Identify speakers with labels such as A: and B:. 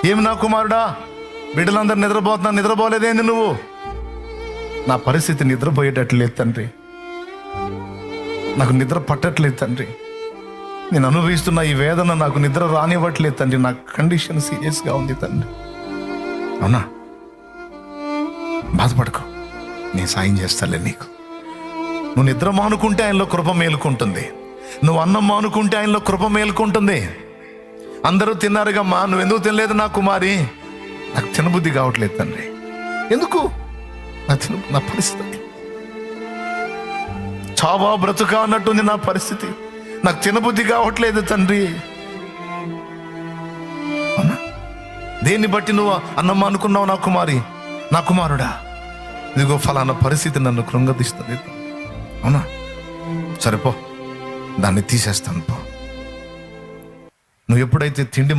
A: ఏమి నా కుమారుడా, బిడ్డలందరూ నిద్రపోతున్నా, నిద్రపోలేదేంది నువ్వు? నా పరిస్థితి నిద్రపోయేటట్లేదు తండ్రి, నాకు నిద్ర పట్టట్లేదు తండ్రి, నేను అనుభవిస్తున్న ఈ వేదన నాకు నిద్ర రానివ్వట్లేదు తండ్రి, నా కండిషన్ సీరియస్గా ఉంది తండ్రి. అవునా, బాధపడకు, నేను సాయం చేస్తాలే నీకు. నువ్వు నిద్ర మానుకుంటే ఆయనలో కృప మేలుకుంటుంది, నువ్వు అన్నం మానుకుంటే ఆయనలో కృప మేలుకుంటుంది. అందరూ తిన్నారుగమ్మా, నువ్వెందుకు తినలేదు నా కుమారి? నాకు తినబుద్ధి కావట్లేదు తండ్రి. ఎందుకు? నా పరిస్థితి చావా బ్రతుకా అన్నట్టుంది నా పరిస్థితి, నాకు తినబుద్ధి కావట్లేదు తండ్రి. అవునా, దేన్ని బట్టి నువ్వు అన్నం అనుకున్నావు నా కుమారి? నా కుమారుడా, ఇదిగో ఫలానా పరిస్థితి నన్ను కృంగదీస్తుంది. అవునా, సరేపో, దాన్ని తీసేస్తాను పో. నువ్వు ఎప్పుడైతే తిండి